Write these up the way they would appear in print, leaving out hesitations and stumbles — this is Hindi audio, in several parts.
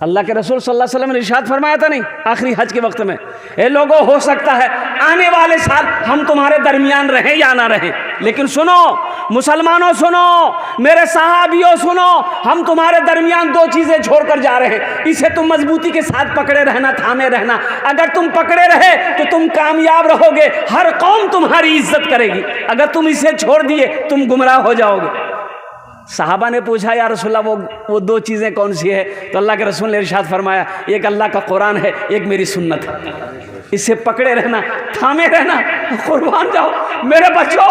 अल्लाह के रसूल सल्लल्लाहु अलैहि वसल्लम ने इरशाद फरमाया था नहीं आखिरी हज के वक्त में, ए लोगों, हो सकता है आने वाले साल हम तुम्हारे दरमियान रहें या ना रहें, लेकिन सुनो मुसलमानों, सुनो मेरे सहाबियों, सुनो, हम तुम्हारे दरमियान दो चीज़ें छोड़कर जा रहे हैं, इसे तुम मजबूती के साथ पकड़े रहना, थामे रहना। अगर तुम पकड़े रहे तो तुम कामयाब रहोगे, हर कौम तुम्हारी इज्जत करेगी। अगर तुम इसे छोड़ दिए तुम गुमराह हो जाओगे। साहबा ने पूछा, या रसूलल्लाह वो दो चीज़ें कौन सी है? तो अल्लाह के रसूल ने इरशाद फरमाया, एक अल्लाह का कुरान है, एक मेरी सुन्नत है, इसे पकड़े रहना, थामे रहना, कुर्बान जाओ। मेरे बच्चों,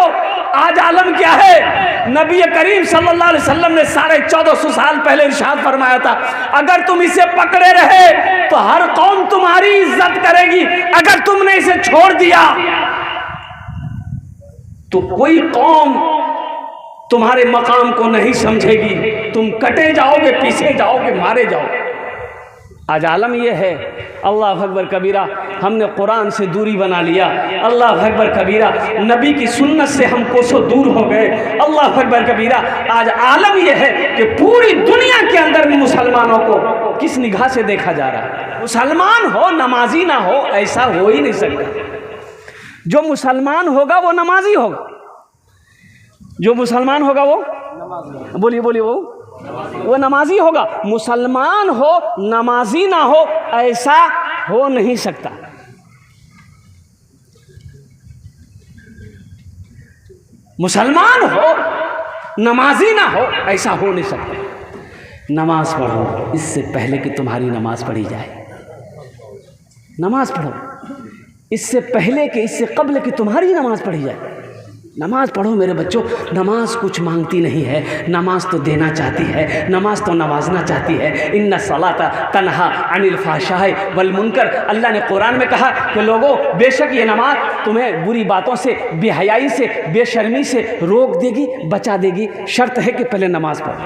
आज आलम क्या है? नबी करीम सल्लल्लाहु अलैहि वसल्लम ने 1450 साल पहले इरशाद फरमाया था, अगर तुम इसे पकड़े रहे तो हर कौम तुम्हारी इज्जत करेगी, अगर तुमने इसे छोड़ दिया तो कोई कौम तुम्हारे मकाम को नहीं समझेगी, तुम कटे जाओगे, पीछे जाओगे, मारे जाओगे। आज आलम यह है, अल्लाह अकबर कबीरा, हमने कुरान से दूरी बना लिया, अल्लाह अकबर कबीरा, नबी की सुन्नत से हम कोसों दूर हो गए, अल्लाह अकबर कबीरा। आज आलम यह है कि पूरी दुनिया के अंदर में मुसलमानों को किस निगाह से देखा जा रहा है। मुसलमान हो नमाजी ना हो, ऐसा हो ही नहीं सकता। जो मुसलमान होगा वो नमाजी होगा, जो मुसलमान होगा वो बोलिए वो नमाजी होगा। मुसलमान हो नमाजी ना हो, ऐसा हो नहीं सकता। मुसलमान हो नमाजी ना हो, ऐसा हो नहीं सकता। नमाज पढ़ो इससे पहले कि तुम्हारी नमाज पढ़ी जाए, नमाज पढ़ो इससे पहले कि, इससे कब्ल कि तुम्हारी नमाज पढ़ी जाए। नमाज पढ़ो मेरे बच्चों। नमाज कुछ मांगती नहीं है, नमाज तो देना चाहती है, नमाज तो नवाजना चाहती है। इन्ना सलाता तन्हा अनिल फाहशाए वल मुनकर। अल्लाह ने कुरान में कहा कि लोगों, बेशक ये नमाज तुम्हें बुरी बातों से, बेहयाई से, बेशर्मी से रोक देगी, बचा देगी। शर्त है कि पहले नमाज पढ़ो।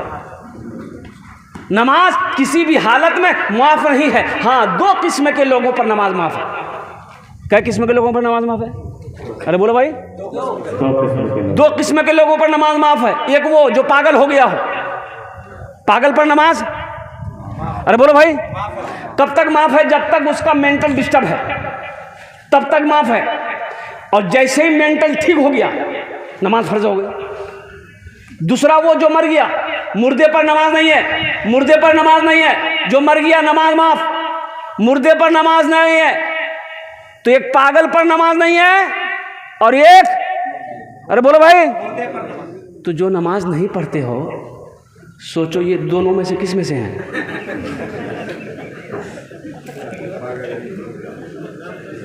नमाज किसी भी हालत में माफ़ नहीं है। हाँ, दो किस्म के लोगों पर नमाज माफ़ है। क्या किस्म के लोगों पर नमाज माफ़ है? अरे बोलो भाई, दो किस्म के लोगों पर नमाज माफ है। एक वो जो पागल हो गया हो, पागल पर नमाज, अरे बोलो भाई, कब तक माफ है? जब तक उसका मेंटल डिस्टर्ब है तब तक माफ है, और जैसे ही मेंटल ठीक हो गया नमाज फर्ज हो गई। दूसरा वो जो मर गया, मुर्दे पर नमाज नहीं है, मुर्दे पर नमाज नहीं है, जो मर गया नमाज माफ, मुर्दे पर नमाज नहीं है। तो एक पागल पर नमाज नहीं है और एक, अरे बोलो भाई, तो जो नमाज नहीं पढ़ते हो, सोचो ये दोनों में से किस में से हैं?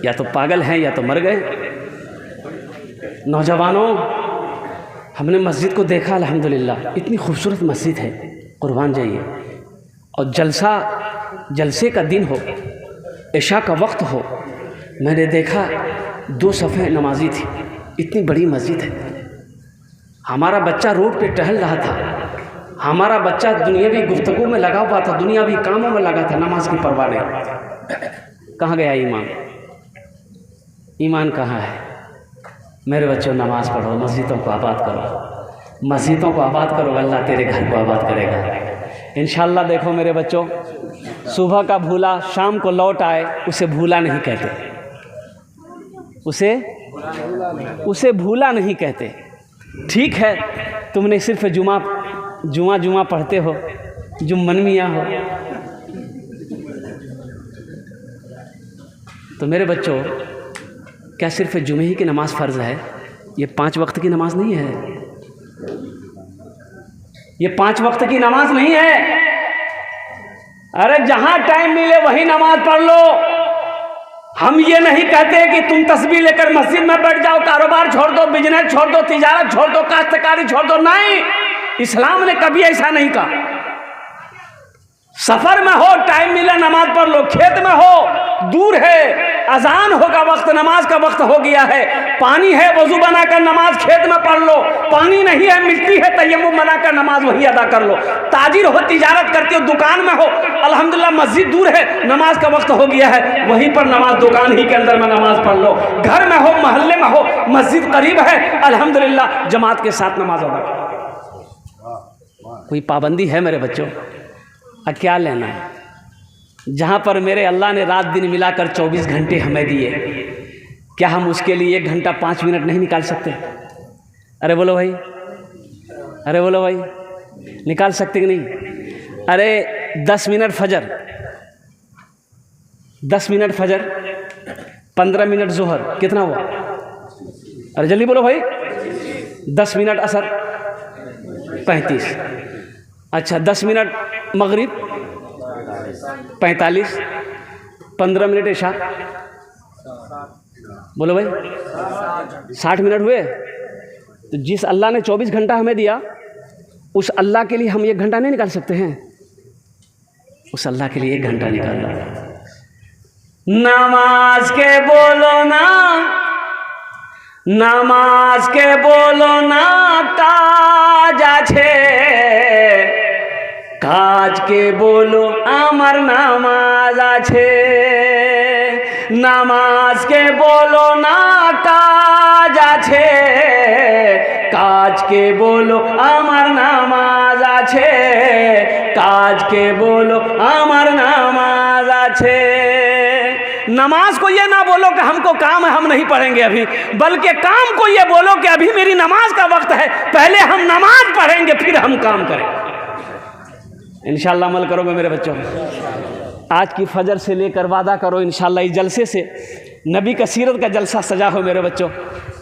या तो पागल हैं या तो मर गए। नौजवानों, हमने मस्जिद को देखा, अल्हम्दुलिल्लाह इतनी खूबसूरत मस्जिद है, कुर्बान जाइए। और जलसे का दिन हो, इशा का वक्त हो, मैंने देखा 2 सफ़े नमाजी थी। इतनी बड़ी मस्जिद है। हमारा बच्चा रोड पे टहल रहा था, हमारा बच्चा दुनियावी गुफ्तगू में लगा हुआ था, दुनियावी कामों में लगा था, नमाज की परवाह नहीं। कहाँ गया ईमान? ईमान कहाँ है? मेरे बच्चों, नमाज पढ़ो, मस्जिदों को आबाद करो, मस्जिदों को आबाद करो, अल्लाह तेरे घर को आबाद करेगा इंशाअल्लाह। देखो मेरे बच्चों, सुबह का भूला शाम को लौट आए, उसे भूला नहीं कहते, उसे भूला नहीं कहते। ठीक है, तुमने सिर्फ जुमा पढ़ते हो, जुम्मन मियाँ हो, तो मेरे बच्चों, क्या सिर्फ जुमे ही की नमाज फ़र्ज़ है? ये 5 वक्त की नमाज नहीं है, ये 5 वक्त की नमाज नहीं है। अरे जहाँ टाइम मिले वहीं नमाज पढ़ लो। हम ये नहीं कहते कि तुम तस्बीह लेकर मस्जिद में बैठ जाओ, कारोबार छोड़ दो, बिजनेस छोड़ दो, तिजारत छोड़ दो, काश्तकारी छोड़ दो, नहीं, इस्लाम ने कभी ऐसा नहीं कहा। सफर में हो, टाइम मिला नमाज पढ़ लो, खेत में हो, दूर है, अजान होगा, वक्त नमाज का वक्त हो गया है, पानी है, वजू बनाकर नमाज खेत में पढ़ लो, पानी नहीं है, मिट्टी है, तयम्मुम बनाकर नमाज वही अदा कर लो। ताजिर हो, तिजारत करते हो, दुकान में हो, अल्हम्दुलिल्लाह मस्जिद दूर है, नमाज का वक्त हो गया है, वहीं पर नमाज, दुकान ही के अंदर में नमाज पढ़ लो। घर में हो, मोहल्ले में हो, मस्जिद करीब है, अल्हम्दुलिल्लाह जमात के साथ नमाज अदा करो। कोई पाबंदी है मेरे बच्चों? क्या लेना है? जहाँ पर मेरे अल्लाह ने रात दिन मिलाकर 24 घंटे हमें दिए, क्या हम उसके लिए 1 घंटा 5 मिनट नहीं निकाल सकते? अरे बोलो भाई, अरे बोलो भाई, निकाल सकते कि नहीं? अरे 10 मिनट फजर, 10 मिनट फजर, 15 मिनट जोहर, कितना हुआ? अरे जल्दी बोलो भाई। 10 मिनट असर 35, अच्छा 10 मिनट मगरिब 45, 15 मिनट इशा, बोलो भाई 60 मिनट हुए। तो जिस अल्लाह ने 24 घंटा हमें दिया, उस अल्लाह के लिए हम 1 घंटा नहीं निकाल सकते हैं? उस अल्लाह के लिए 1 घंटा निकालना। नमाज के बोलो ना, नमाज के बोलो ना काज आछे, काज के बोलो आमार नामाज आछे। नामाज के बोलो ना काज आछे, काज के बोलो आमार नामाज आछे, काज के बोलो आमार नामाज आछे। नमाज को ये ना बोलो कि हमको काम है हम नहीं पढ़ेंगे अभी, बल्कि काम को ये बोलो कि अभी मेरी नमाज का वक्त है, पहले हम नमाज पढ़ेंगे फिर हम काम करेंगे। इंशाअल्लाह अमल करोगे मेरे बच्चों? आज की फजर से लेकर वादा करो इंशाअल्लाह इस जलसे से नबी का सीरत का जलसा सजा हो मेरे बच्चों।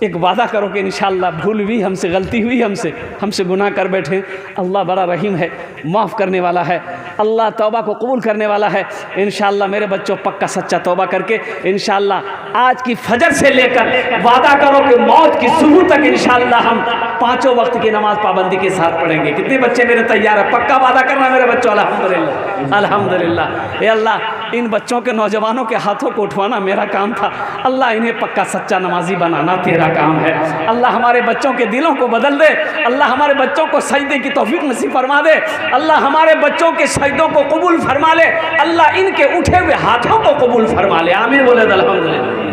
एक वादा करो कि इंशाअल्लाह भूल भी हमसे, गलती हुई हमसे गुनाह कर बैठे, अल्लाह बड़ा रहीम है, माफ़ करने वाला है, अल्लाह तौबा को कबूल करने वाला है। इंशाअल्लाह मेरे बच्चों पक्का सच्चा तौबा करके इंशाअल्लाह आज की फजर से लेकर वादा करो कि मौत की सुबह तक इंशाअल्लाह हम 5 वक्त की नमाज पाबंदी के साथ पढ़ेंगे। कितने बच्चे मेरे तैयार है? पक्का वादा करना मेरे बच्चों। अल्हम्दुलिल्लाह, अल्हम्दुलिल्लाह। ए अल्लाह इन बच्चों के, नौजवानों के हाथों को उठवाना मेरा काम था, अल्लाह इन्हें पक्का सच्चा नमाजी बनाना तेरा काम है। अल्लाह हमारे बच्चों के दिलों को बदल दे, अल्लाह हमारे बच्चों को सजदे की तौफीक नसीब फरमा दे, अल्लाह हमारे बच्चों के सजदों को कबूल फरमा ले, अल्लाह इनके उठे हुए हाथों को कबूल फरमा ले। आमीन बोले अल्हम्दुलिल्लाह।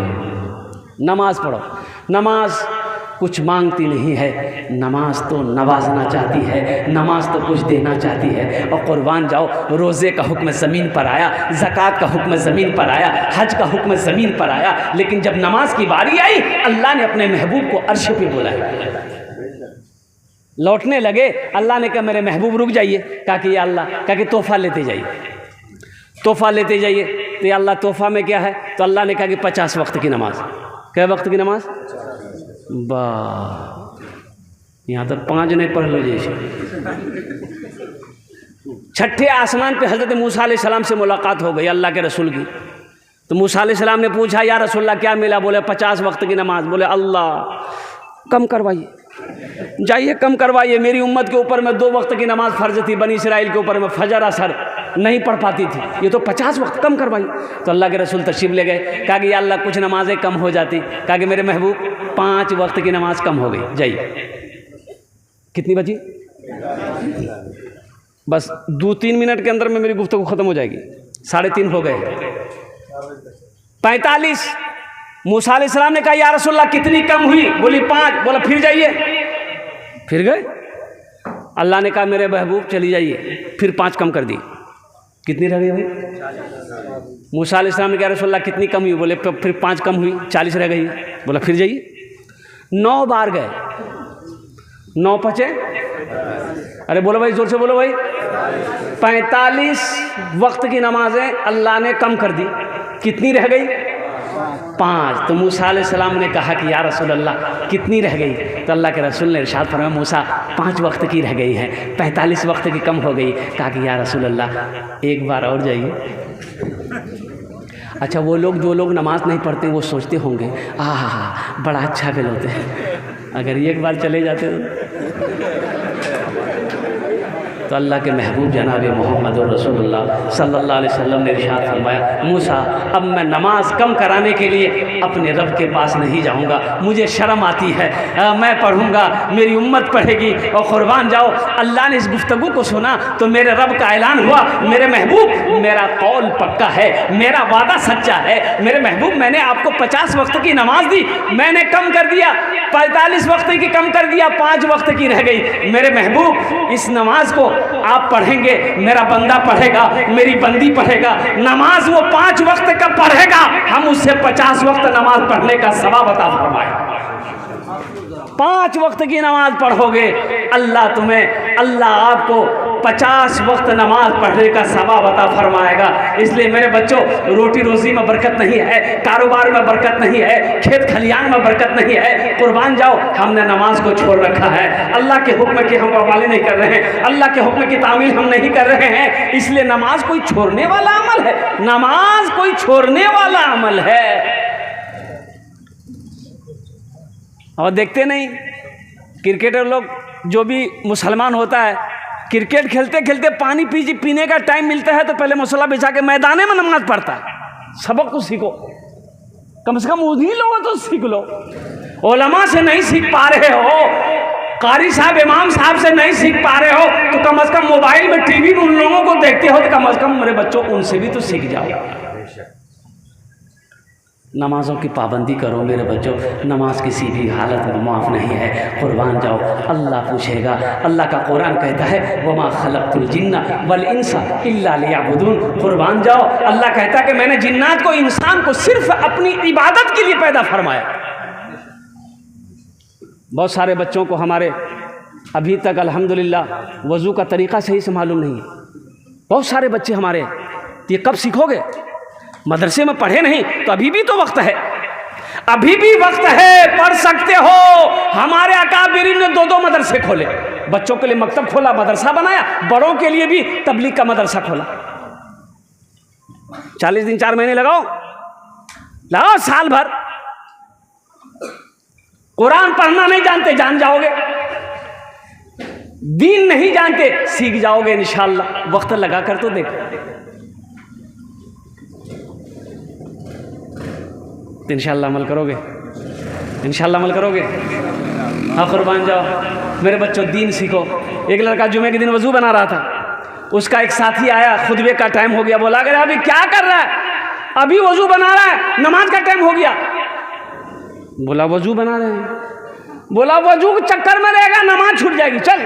नमाज पढ़ो। नमाज कुछ मांगती नहीं है, नमाज तो नवाजना चाहती है, नमाज तो कुछ देना चाहती है। और कुर्बान जाओ, रोज़े का हुक्म ज़मीन पर आया, ज़कात का हुक्म ज़मीन पर आया, हज का हुक्म ज़मीन पर आया, लेकिन जब नमाज की बारी आई अल्लाह ने अपने महबूब को अर्श पे बुलाया। लौटने लगे, अल्लाह ने कहा मेरे महबूब रुक जाइए। कहा कि या अल्लाह, कहा कि तोहफ़ा लेते जाइए, तोहफ़ा लेते जाइए। तो या अल्लाह तोहफ़ा में क्या है? तो अल्लाह ने कहा कि 50 वक्त की नमाज। क्या वक्त की नमाज? वाह, यहाँ तो 5 नहीं पढ़ लो जैसे। छठे आसमान पे हज़रत मूसा अलैहिस्सलाम से मुलाकात हो गई अल्लाह के रसूल की। तो मूसा अलैहिस्सलाम ने पूछा या रसूलल्लाह क्या मिला? बोले 50 वक्त की नमाज। बोले अल्लाह कम करवाइए, जाइए कम करवाइए। मेरी उम्मत के ऊपर में 2 वक्त की नमाज फ़र्ज थी, बनी इसराइल के ऊपर में फजर असर नहीं पढ़ पाती थी, ये तो 50 वक्त कम करवाइए। तो अल्लाह के रसूल तशरीफ़ ले गए। कहा कि या अल्लाह कुछ नमाजें कम हो जाती। कहा कि मेरे महबूब 5 वक्त की नमाज कम हो गई, जाइए। कितनी बची? बस 2-3 मिनट के अंदर में मेरी गुफ्तगू ख़त्म हो जाएगी। 3:30 हो गए। 45। मूसा अलैहिस्सलाम ने कहा या रसूलल्लाह कितनी कम हुई? बोली 5। बोला फिर जाइए। फिर गए। अल्लाह ने कहा मेरे महबूब चली जाइए, फिर 5 कम कर दी। कितनी रह गई भाई? मूसा अलैहिस्सलाम ने कहा रसूलल्लाह कितनी कम हुई? बोले फिर 5 कम हुई, 40 रह गई। बोला फिर जाइए। 9 बार गए। 9 पचे? अरे बोलो भाई, जोर से बोलो भाई। 45 वक्त की नमाजें अल्लाह ने कम कर दी। कितनी रह गई? 5। तो मूसा अलैहिस्सलाम ने कहा कि या रसूल अल्लाह कितनी रह गई? तो अल्लाह के रसूल ने इरशाद फरमाया मूसा 5 वक्त की रह गई है, 45 वक्त की कम हो गई। कहा कि या रसूल अल्लाह एक बार और जाइए। अच्छा, वो लोग जो लोग नमाज नहीं पढ़ते वो सोचते होंगे आहा बड़ा अच्छा फील होते हैं, अगर एक बार चले जाते तो अल्लाह के महबूब जनाब मोहम्मद रसूलुल्लाह सल्लल्लाहु अलैहि वसल्लम ने इरशाद फरमाया मूसा अब मैं नमाज कम कराने के लिए अपने रब के पास नहीं जाऊंगा, मुझे शर्म आती है, मैं पढ़ूंगा, मेरी उम्मत पढ़ेगी। और कुर्बान जाओ, अल्लाह ने इस गुफ्तगू को सुना तो मेरे रब का ऐलान हुआ, मेरे महबूब मेरा कौल पक्का है, मेरा वादा सच्चा है। मेरे महबूब मैंने आपको 50 वक्त की नमाज दी, मैंने कम कर दिया, 45 वक्त की कम कर दिया, 5 वक्त की रह गई। मेरे महबूब इस नमाज को आप पढ़ेंगे, मेरा बंदा पढ़ेगा, मेरी बंदी पढ़ेगा, नमाज वो 5 वक्त का पढ़ेगा, हम उससे 50 वक्त नमाज पढ़ने का सवाब अता फरमाए। 5 वक्त की नमाज पढ़ोगे, अल्लाह आपको 50 वक्त नमाज पढ़ने का सवाब अता फरमाएगा। इसलिए मेरे बच्चों, रोटी रोजी में बरकत नहीं है, कारोबार में बरकत नहीं है, खेत खलियान में बरकत नहीं है, कुर्बान जाओ, हमने नमाज को छोड़ रखा है। अल्लाह के हुक्म की हम पाबंदी नहीं कर रहे हैं, अल्लाह के हुक्म की तामील हम नहीं कर रहे हैं। इसलिए नमाज कोई छोड़ने वाला अमल है? नमाज कोई छोड़ने वाला अमल है? और देखते नहीं क्रिकेटर लोग, जो भी मुसलमान होता है, क्रिकेट खेलते खेलते पानी पीने का टाइम मिलता है तो पहले मुसल्ला बिछा के मैदाने में नमाज पढ़ता है। सबक तो सीखो, कम से कम उन्हीं लोगों तो सीख लो। उलमा से नहीं सीख पा रहे हो, कारी साहब इमाम साहब से नहीं सीख पा रहे हो, तो कम से कम मोबाइल में टीवी में उन लोगों को देखते हो, तो कम से कम मेरे बच्चों उनसे भी तो सीख जाओ। नमाज़ों की पाबंदी करो मेरे बच्चों, नमाज किसी भी हालत में माफ़ नहीं है। कुर्बान जाओ, अल्लाह पूछेगा। अल्लाह का कुरान कहता है वमा खलक़तुल जिन्ना वल इंसा इल्ला लियअबुदून। कुर्बान जाओ, अल्लाह कहता है कि मैंने जिन्नात को, इंसान को सिर्फ अपनी इबादत के लिए पैदा फरमाया। बहुत सारे बच्चों को हमारे अभी तक अल्हम्दुलिल्लाह वज़ू का तरीक़ा सही से मालूम नहीं है। बहुत सारे बच्चे हमारे, ये कब सीखोगे? मदरसे में पढ़े नहीं तो अभी भी तो वक्त है, अभी भी वक्त है, पढ़ सकते हो। हमारे अकाबिरीन ने 2-2 मदरसे खोले, बच्चों के लिए मकतब खोला, मदरसा बनाया, बड़ों के लिए भी तबलीग का मदरसा खोला। 40 दिन 4 महीने लगाओ साल भर। कुरान पढ़ना नहीं जानते, जान जाओगे। दीन नहीं जानते, सीख जाओगे इंशाअल्लाह। वक्त लगा कर तो देखो, तो इंशाअल्लाह अमल करोगे, इंशाअल्लाह अमल करोगे। हाँ, कुर्बान जाओ मेरे बच्चों, दीन सीखो। एक लड़का जुमे के दिन वज़ू बना रहा था, उसका एक साथी आया, खुतबे का टाइम हो गया, बोला अगर अभी क्या कर रहा है? अभी वज़ू बना रहा है, नमाज का टाइम हो गया। बोला वज़ू बना रहे हैं। बोला वज़ू के चक्कर में रहेगा, नमाज छूट जाएगी, चल।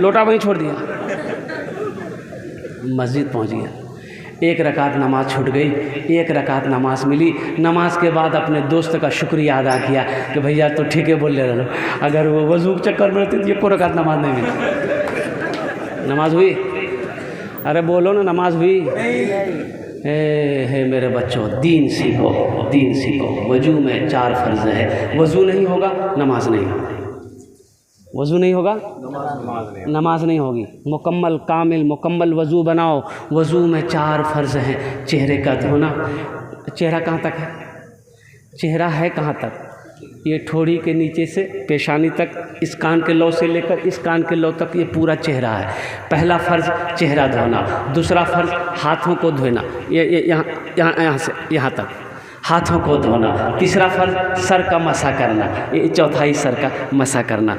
लोटा वहीं छोड़ दिया, मस्जिद पहुंच गया। 1 रकात नमाज छूट गई, 1 रकात नमाज मिली। नमाज के बाद अपने दोस्त का शुक्रिया अदा किया कि भैया तो ठीक है बोल ले रहे हो, अगर वो वज़ू के चक्कर में रहती तो ये 1 रकात नमाज नहीं मिली। नमाज हुई? अरे बोलो ना, नमाज हुई? हे मेरे बच्चों, दीन सीखो, दीन सीखो। वज़ू में 4 फ़र्ज़ है, वज़ू नहीं होगा नमाज नहीं होगी, वज़ू नहीं होगा नमाज नहीं होगी। मुकम्मल कामिल मुकम्मल वज़ू बनाओ। वज़ू में 4 फ़र्ज़ हैं। चेहरे का धोना, चेहरा कहाँ तक है? चेहरा है कहाँ तक? ये ठोड़ी के नीचे से पेशानी तक, इस कान के लौ से लेकर इस कान के लौ तक, ये पूरा चेहरा है। पहला फ़र्ज़ चेहरा धोना। दूसरा फ़र्ज़ हाथों को धोना, ये यहाँ से यहाँ तक हाथों को धोना। तीसरा फ़र्ज़ सर का मसा करना, ये चौथाई सर का मसा करना।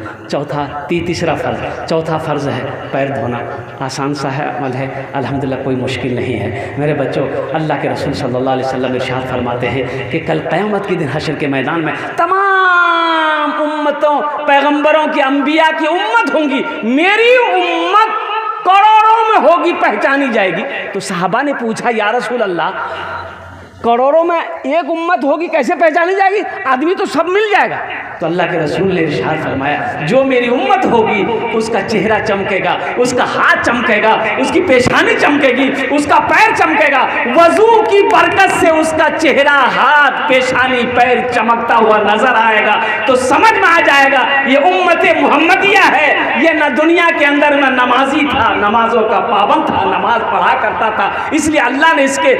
तीसरा फ़र्ज़, चौथा फ़र्ज़ है पैर धोना। आसान सा है, अमल है, अल्हम्दुलिल्लाह कोई मुश्किल नहीं है। मेरे बच्चों, अल्लाह के रसूल सल्लल्लाहु अलैहि वसल्लम इरशाद फरमाते हैं कि कल क़यामत के दिन हश्र के मैदान में तमाम उम्मतों, पैगम्बरों की, अम्बिया की उम्मत होंगी, मेरी उम्मत करोड़ों में होगी, पहचानी जाएगी। तो सहाबा ने पूछा, या रसूल अल्लाह, करोड़ों में एक उम्मत होगी, कैसे पहचानी जाएगी? आदमी तो सब मिल जाएगा। तो अल्लाह के रसूल ने इरशाद फरमाया, जो मेरी उम्मत होगी उसका चेहरा चमकेगा, उसका हाथ चमकेगा, उसकी पेशानी चमकेगी, उसका पैर चमकेगा। वज़ू की बरकत से उसका चेहरा, हाथ, पेशानी, पैर चमकता हुआ नजर आएगा। तो समझ में आ जाएगा ये उम्मत मुहम्मदिया है। ये न दुनिया के अंदर में नमाजी था, नमाजों का पाबंद था, नमाज पढ़ा करता था। इसलिए अल्लाह ने इसके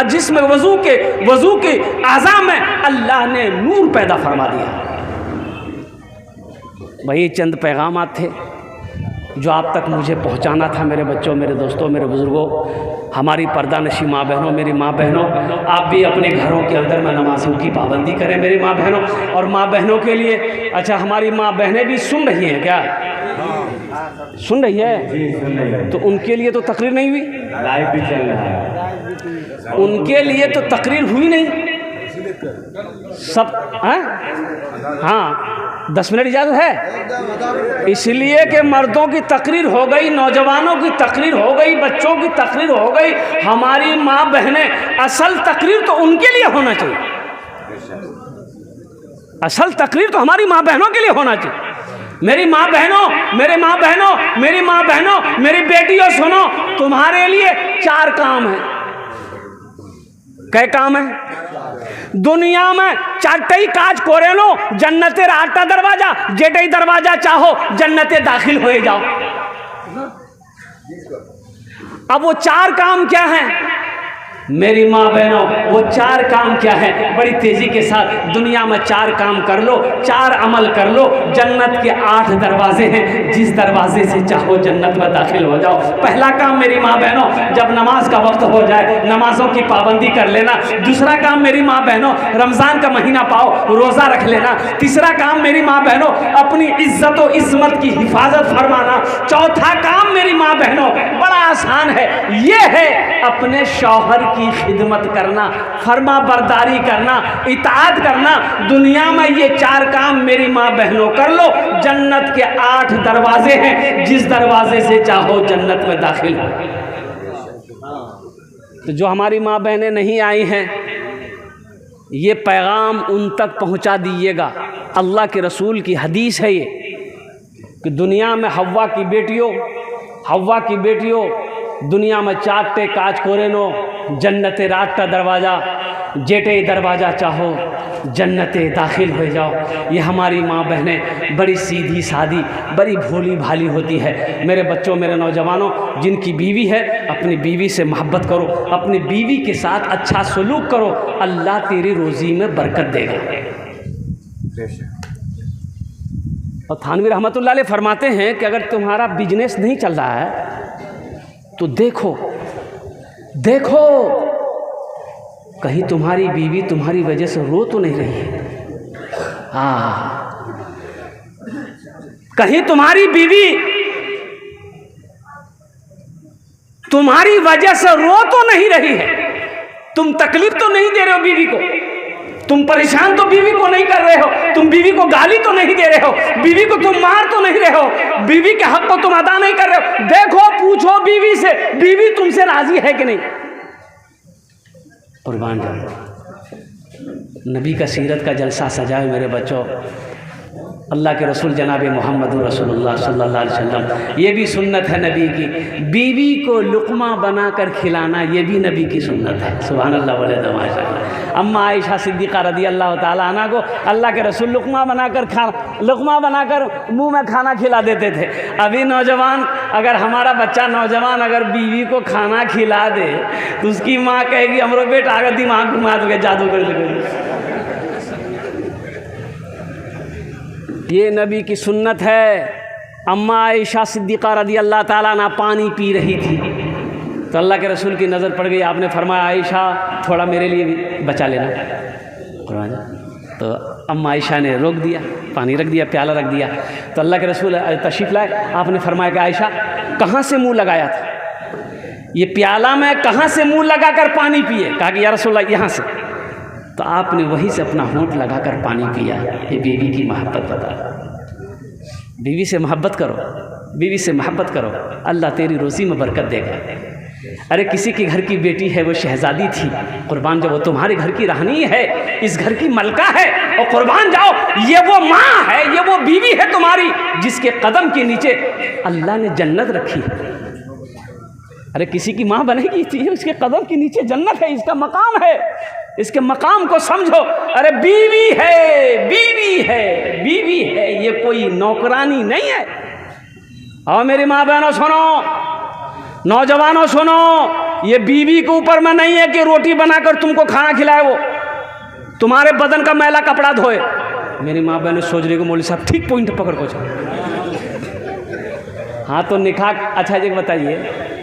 जिस्म वज़ू के आज़ा में अल्लाह ने नूर पैदा फरमा दिया। वही चंद पैगामात थे जो आप तक मुझे पहुंचाना था। मेरे बच्चों, मेरे दोस्तों, मेरे बुज़ुर्गों, हमारी पर्दा नशी माँ बहनों, मेरी माँ बहनों, आप भी अपने घरों के अंदर में नमाज़ों की पाबंदी करें मेरी माँ बहनों। और माँ बहनों के लिए, अच्छा हमारी माँ बहनें भी सुन रही हैं क्या? सुन रही है? जी, सुन रही है। तो उनके लिए तो तकरीर नहीं हुई, लाइव भी चल रहा है, उनके लिए तो तकरीर हुई नहीं सब। हाँ, 10 मिनट इजाज़त है? इसलिए कि मर्दों की तकरीर हो गई, नौजवानों की तकरीर हो गई, बच्चों की तकरीर हो गई, हमारी माँ बहनें, असल तकरीर तो उनके लिए होना चाहिए। असल तकरीर तो हमारी माँ बहनों के लिए होना चाहिए। मेरी माँ बहनों, मेरे माँ बहनों, मेरी माँ बहनों, मेरी बेटियों, सुनो, तुम्हारे लिए 4 काम है। क्या काम है? दुनिया में 4 काज कोरे लो, जन्नते 8 दरवाजा, जेटे दरवाजा चाहो जन्नते दाखिल हो जाओ। अब वो 4 काम क्या है मेरी माँ बहनों? वो 4 काम क्या है? बड़ी तेजी के साथ दुनिया में 4 काम कर लो, 4 अमल कर लो। जन्नत के 8 दरवाजे हैं, जिस दरवाजे से चाहो जन्नत में दाखिल हो जाओ। पहला काम मेरी माँ बहनों, जब नमाज का वक्त हो जाए नमाजों की पाबंदी कर लेना। दूसरा काम मेरी माँ बहनों, रमज़ान का महीना पाओ रोज़ा रख लेना। तीसरा काम मेरी माँ बहनों, अपनी इज्जत और इस्मत की हिफाजत फरमाना। चौथा काम मेरी माँ बहनों बड़ा आसान है, ये है अपने शौहर की खिदमत करना, फरमा बरदारी करना, इताअत करना। दुनिया में ये 4 काम मेरी माँ बहनों कर लो, जन्नत के 8 दरवाजे हैं, जिस दरवाजे से चाहो जन्नत में दाखिल हो। तो जो हमारी माँ बहनें नहीं आई हैं, ये पैगाम उन तक पहुँचा दीजिएगा। अल्लाह के रसूल की हदीस है ये कि दुनिया में हव्वा की बेटियों दुनिया में 4 काज कोरे नो, जन्नते 8 दरवाज़ा, जेटे दरवाज़ा चाहो जन्नते दाखिल हो जाओ। ये हमारी माँ बहनें बड़ी सीधी सादी, बड़ी भोली भाली होती है। मेरे बच्चों, मेरे नौजवानों, जिनकी बीवी है अपनी बीवी से मोहब्बत करो, अपनी बीवी के साथ अच्छा सलूक करो, अल्लाह तेरी रोज़ी में बरकत देगा। और थानवी रहमतुल्लाह अलैह फरमाते हैं कि अगर तुम्हारा बिजनेस नहीं चल रहा है तो देखो कहीं तुम्हारी बीवी तुम्हारी वजह से रो तो नहीं रही है। कहीं तुम्हारी बीवी तुम्हारी वजह से रो तो नहीं रही है। तुम तकलीफ तो नहीं दे रहे हो बीवी को, तुम परेशान तो बीवी को नहीं कर रहे हो, तुम बीवी को गाली तो नहीं दे रहे हो, बीवी को तुम मार तो नहीं रहे हो, बीवी के हक को तुम अदा नहीं कर रहे हो। देखो, पूछो बीवी से, बीवी तुमसे राजी है कि नहीं? कुर्बान जाओ। नबी का सीरत का जलसा सजाए मेरे बच्चों। अल्लाह के रसूल जनाब मोहम्मद रसूलुल्लाह सल्लल्लाहु अलैहि वसल्लम, ये भी सुन्नत है नबी की। बीवी को लुक़मा बनाकर खिलाना, ये भी नबी की सुन्नत है। सुभान अल्लाह वले माशाअल्लाह। अम्मा आयशा सिद्दीक़ा रज़ी अल्लाह ताला अन्हा को अल्लाह के रसूल लुक़मा बनाकर मुँह में खाना खिला देते थे। अभी नौजवान, अगर हमारा बच्चा नौजवान अगर बीवी को खाना खिला दे तो उसकी माँ कहेगी हमरो बेटा अगर दिमाग घुमा दोगे, जादू कर लोगे। ये नबी की सुन्नत है। अम्मा आयशा सिद्दीक़ा रज़ी अल्लाह ताला अन्हा पानी पी रही थी तो अल्लाह के रसूल की नज़र पड़ गई। आपने फरमाया आयशा थोड़ा मेरे लिए भी बचा लेना। तो अम्मा आयशा ने रोक दिया, पानी रख दिया, प्याला रख दिया। तो अल्लाह के रसूल तशरीफ़ लाए। आपने फरमाया कि आयशा कहाँ से मुँह लगाया था? ये प्याला में कहाँ से मुँह लगा कर पानी पिए? कहा कि या रसूलल्लाह यहाँ से। तो आपने वहीं से अपना होंठ लगाकर पानी पिया। ये बीवी की मोहब्बत बता। बीवी से मोहब्बत करो, बीवी से मोहब्बत करो, अल्लाह तेरी रोज़ी में बरकत देगा। अरे किसी के घर की बेटी है, वो शहज़ादी थी, कुर्बान जाओ, वो तुम्हारे घर की रानी है, इस घर की मलका है, और कुर्बान जाओ ये वो माँ है, ये वो बीवी है तुम्हारी जिसके कदम के नीचे अल्लाह ने जन्नत रखी। अरे किसी की माँ बनेगी थी, उसके कदम के नीचे जन्नत है, इसका मकाम है, इसके मकाम को समझो। अरे बीवी है, बीवी है, बीवी है, ये कोई नौकरानी नहीं है। और मेरी माँ बहनों सुनो, नौजवानों सुनो, ये बीवी के ऊपर में नहीं है कि रोटी बनाकर तुमको खाना खिलाए, वो तुम्हारे बदन का मैला कपड़ा धोए। मेरी माँ बहनों सोच रही को मौलवी साहब ठीक पॉइंट पकड़ को चलो। हाँ तो निकाह, अच्छा जी बताइए,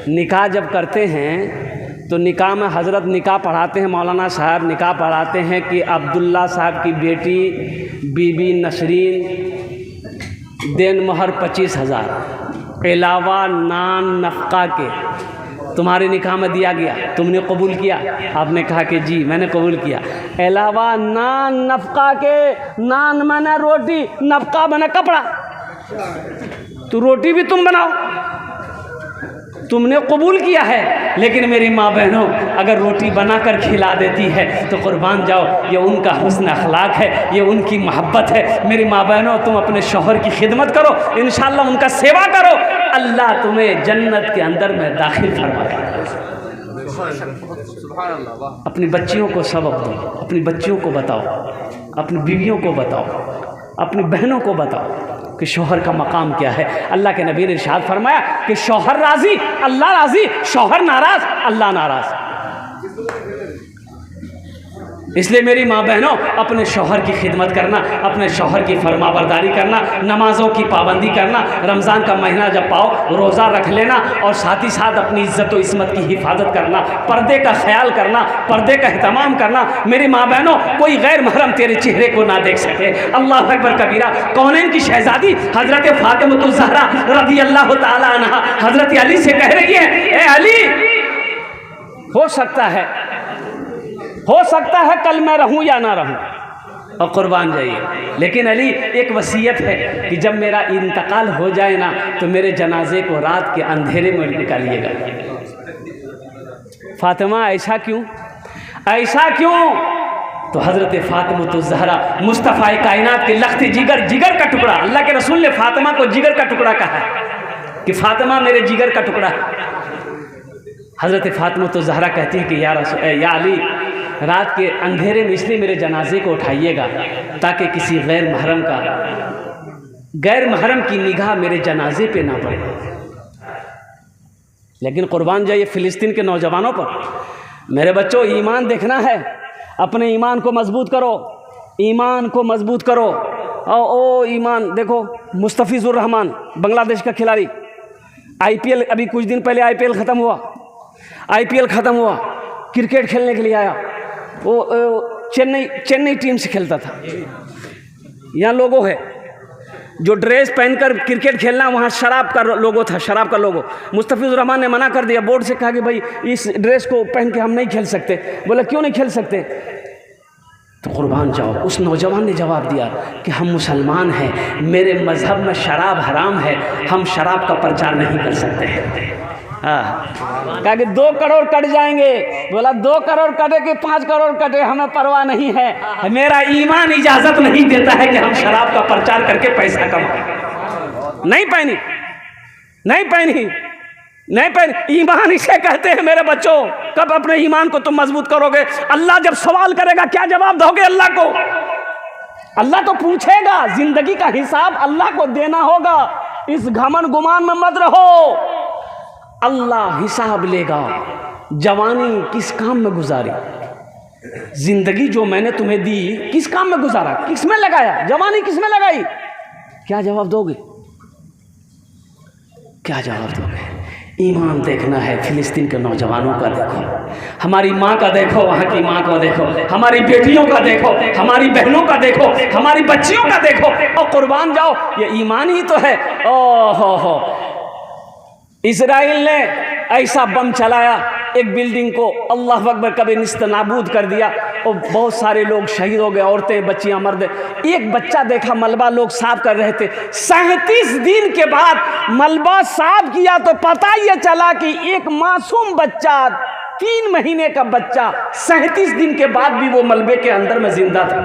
निकाह जब करते हैं तो निकाह में हज़रत निकाह पढ़ाते हैं, मौलाना साहब निकाह पढ़ाते हैं कि अब्दुल्ला साहब की बेटी बीबी नसरीन देन मोहर 25,000 अलावा नान नफ़का के तुम्हारे निकाह में दिया गया, तुमने कबूल किया? आपने कहा कि जी मैंने कबूल किया। अलावा नान नफ़का के, नान माना रोटी, नफ़का बना कपड़ा, तो रोटी भी तुम बनाओ, तुमने कबूल किया है। लेकिन मेरी माँ बहनों, अगर रोटी बनाकर खिला देती है तो कुर्बान जाओ, ये उनका हुस्न अखलाक है, ये उनकी मोहब्बत है। मेरी माँ बहनों, तुम अपने शौहर की खिदमत करो, इंशाअल्लाह उनका सेवा करो, अल्लाह तुम्हें जन्नत के अंदर में दाखिल फरमाएगा। अपनी बच्चियों को सबक दो, अपनी बच्चियों को बताओ, अपनी बीवियों को बताओ, अपनी बहनों को बताओ कि शौहर का मकाम क्या है। अल्लाह के नबी ने इरशाद फरमाया कि शौहर राज़ी अल्लाह राज़ी, शौहर नाराज़ अल्लाह नाराज़। इसलिए मेरी माँ बहनों, अपने शौहर की खिदमत करना, अपने शौहर की फरमाबरदारी करना, नमाज़ों की पाबंदी करना, रमज़ान का महीना जब पाओ रोज़ा रख लेना, और साथ ही साथ अपनी इज़्ज़त व इस्मत की हिफाजत करना, पर्दे का ख्याल करना, पर्दे का एहतमाम करना। मेरी माँ बहनों, कोई गैर महरम तेरे चेहरे को ना देख सके। अल्लाह अकबर कबीरा। कौनैन की शहज़ादी हज़रत फ़ातिमतुज़ ज़हरा रज़ी अल्लाह तआला अन्हा हज़रत अली से कह रही है, ए अली, हो सकता है कल मैं रहूं या ना रहूं, और कुर्बान जाइए, लेकिन अली एक वसीयत है कि जब मेरा इंतकाल हो जाए ना, तो मेरे जनाजे को रात के अंधेरे में निकालिएगा। फातिमा, ऐसा क्यों, ऐसा क्यों? तो हज़रत फ़ातिमतुज़ ज़हरा मुस्तफ़ा कायनात के लख्त जिगर, जिगर का टुकड़ा, अल्लाह के रसूल ने फ़ातिमा को जिगर का टुकड़ा कहा है कि फ़ातिमा मेरे जिगर का टुकड़ा है। हज़रत फ़ातिमतुज़ ज़हरा कहती है कि या अली, रात के अंधेरे में इसलिए मेरे जनाजे को उठाइएगा ताकि किसी गैर महरम की निगाह मेरे जनाजे पे ना पड़े। लेकिन कुर्बान जाइए फ़िलिस्तीन के नौजवानों पर। मेरे बच्चों, ईमान देखना है, अपने ईमान को मजबूत करो, ईमान को मजबूत करो। ओ ईमान देखो, मुस्तफ़िज़ुर रहमान बांग्लादेश का खिलाड़ी, IPL, अभी कुछ दिन पहले IPL ख़त्म हुआ, क्रिकेट खेलने के लिए आया। वो चेन्नई टीम से खेलता था। यहाँ लोगो है, जो ड्रेस पहनकर क्रिकेट खेलना, वहाँ शराब का लोगो था, शराब का लोगो। मुस्तफ़िज़ुर रहमान ने मना कर दिया, बोर्ड से कहा कि भाई इस ड्रेस को पहन के हम नहीं खेल सकते। बोला क्यों नहीं खेल सकते? तो कुर्बान जाओ, उस नौजवान ने जवाब दिया कि हम मुसलमान हैं, मेरे मज़हब में शराब हराम है, हम शराब का प्रचार नहीं कर सकते हैं। कहा कि 2 करोड़ कट जाएंगे। बोला 2 करोड़ कटे कि 5 करोड़ कटे, हमें परवाह नहीं है, मेरा ईमान इजाज़त नहीं देता है कि हम शराब का प्रचार करके पैसा कमाएं। नहीं पहनी। ईमान इसे कहते हैं मेरे बच्चों। कब अपने ईमान को तुम मजबूत करोगे? अल्लाह जब सवाल करेगा, क्या जवाब दोगे अल्लाह को? अल्लाह तो पूछेगा, जिंदगी का हिसाब अल्लाह को देना होगा। इस घमंड गुमान में मत रहो, अल्लाह हिसाब लेगा। जवानी किस काम में गुजारी, जिंदगी जो मैंने तुम्हें दी किस काम में गुजारा, किस में लगाया, जवानी किस में लगाई? क्या जवाब दोगे? ईमान देखना है। फिलिस्तीन के नौजवानों का देखो, हमारी माँ का देखो, वहाँ की माँ को देखो, हमारी बेटियों का देखो, हमारी बहनों का देखो, हमारी बच्चियों का देखो, और कुर्बान जाओ, ये ईमान ही तो है। हो इजराइल ने ऐसा बम चलाया एक बिल्डिंग को, अल्लाह अकबर, कभी निस्तनाबूद कर दिया, और बहुत सारे लोग शहीद हो गए, औरतें, बच्चियां, मर्द। एक बच्चा देखा, मलबा लोग साफ कर रहे थे, 37 दिन के बाद मलबा साफ किया तो पता ये चला कि एक मासूम बच्चा, 3 महीने का बच्चा, 37 दिन के बाद भी वो मलबे के अंदर में जिंदा था।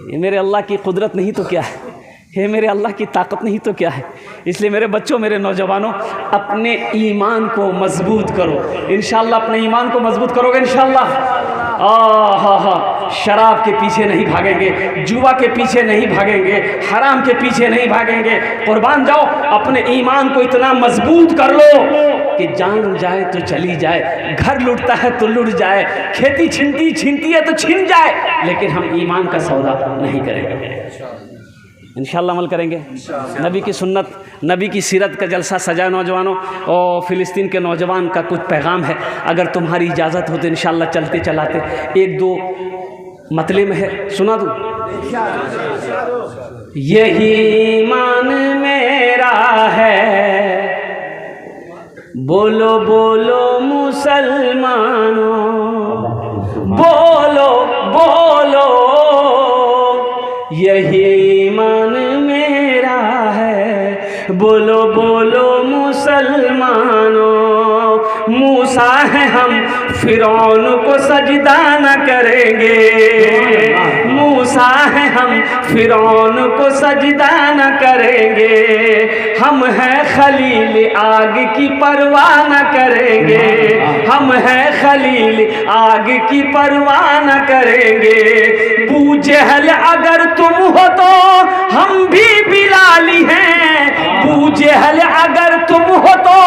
ये मेरे अल्लाह की कुदरत नहीं तो क्या है, ये मेरे अल्लाह की ताकत नहीं तो क्या है। इसलिए मेरे बच्चों, मेरे नौजवानों, अपने ईमान को मजबूत करो। इंशाअल्लाह अपने ईमान को मजबूत करोगे इंशाअल्लाह। शराब के पीछे नहीं भागेंगे, जुआ के पीछे नहीं भागेंगे, हराम के पीछे नहीं भागेंगे। कुर्बान जाओ, अपने ईमान को इतना मजबूत कर लो कि जान जाए तो चली जाए, घर लुटता है तो लुट जाए, खेती छीनती है तो छीन जाए, लेकिन हम ईमान का सौदा नहीं करेंगे। इंशाअल्लाह अमल करेंगे। नबी की सुन्नत, नबी की सीरत का जलसा सजा। नौजवानों, और फ़िलिस्तीन के नौजवान का कुछ पैगाम है, अगर तुम्हारी इजाज़त हो तो इंशाअल्लाह चलते चलाते 1-2 मतले में है, सुना दूँ? यही ईमान मेरा है, बोलो बोलो मुसलमानों, बोलो बोलो यही ईमान मेरा है। बोलो बोलो मुसलमानों, मूसा है हम फिरौन को सजदा न करेंगे। मूसा है हम फिरौन को सजदा न करेंगे। हम हैं खलील आग की परवाह न करेंगे। हम हैं खलील आग की परवाह न करेंगे। बू जहल अगर तुम हो तो हम भी बिलाली हैं। बू जहल अगर तुम हो तो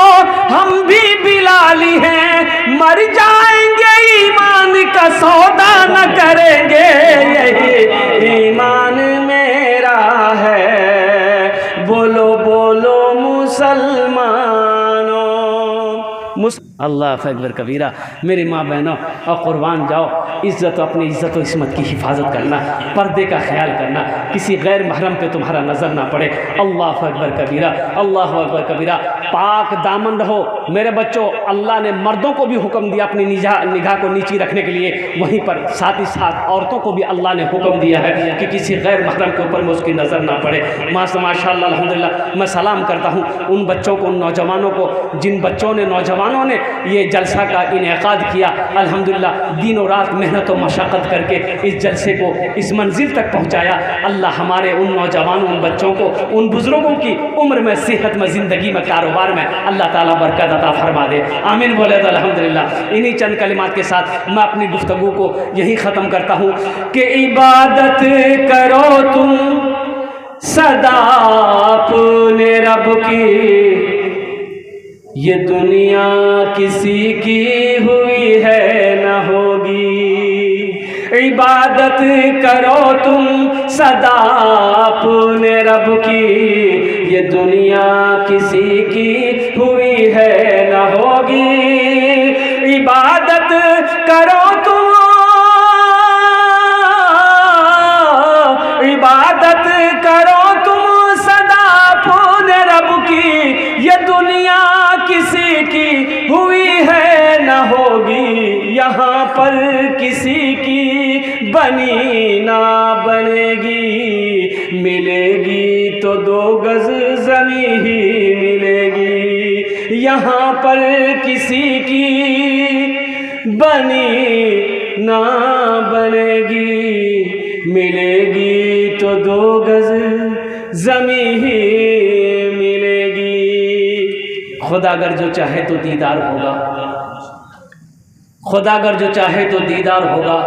हम भी बिलाली हैं। मर जाएंगे ईमान का सौदा न करेंगे। यही ईमान मेरा है। बोलो बोलो मुसलमानों। अल्लाह अकबर कबीरा। मेरी माँ बहनों और कुर्बान जाओ, इज़्ज़त अपनी इज़्ज़त और इस्मत की हिफाजत करना, पर्दे का ख्याल करना, किसी गैर महरम पे तुम्हारा नज़र ना पड़े। अल्लाह अकबर कबीरा, अल्लाह अकबर कबीरा। पाक दामन रहो मेरे बच्चों। अल्लाह ने मर्दों को भी हुक्म दिया अपनी निगाह को नीची रखने के लिए, वहीं पर साथ ही साथ औरतों को भी अल्लाह ने हुक्म दिया है कि किसी गैर महरम के ऊपर में उसकी नज़र ना पड़े। माशाअल्लाह अल्हम्दुलिल्लाह। मैं सलाम करता हूँ उन बच्चों को, उन नौजवानों को, जिन बच्चों ने, नौजवानों ने ये जलसा का इनेकाद किया। अल्हम्दुलिल्लाह दिन और रात मेहनत और मशक्क़त करके इस जलसे को इस मंजिल तक पहुँचाया। अल्लाह हमारे उन नौजवानों, उन बच्चों को, उन बुज़ुर्गों की उम्र में, सेहत में, ज़िंदगी में, कारोबार में अल्लाह ताला बरकत अता फरमा दे। आमीन बोले तो अल्हम्दुलिल्लाह। इन्हीं चंद कलिमात के साथ मैं अपनी गुफ्तगू को यही ख़त्म करता हूँ कि इबादत करो तुम सदा अपने रब की। ये दुनिया किसी की हुई है न होगी। इबादत करो तुम सदा अपने रब की। ये दुनिया किसी की हुई है न होगी। इबादत करो तुम, इबादत करो तुम सदा अपने रब की। ये दुनिया किसी की हुई है न होगी। यहाँ पर किसी की बनी ना बनेगी। मिलेगी तो 2 गज ज़मीं ही मिलेगी। यहाँ पर किसी की बनी ना बनेगी। मिलेगी तो 2 गज ज़मीं ही मिलेगी। खुदा अगर जो चाहे तो दीदार होगा। खुदा अगर जो चाहे तो दीदार होगा।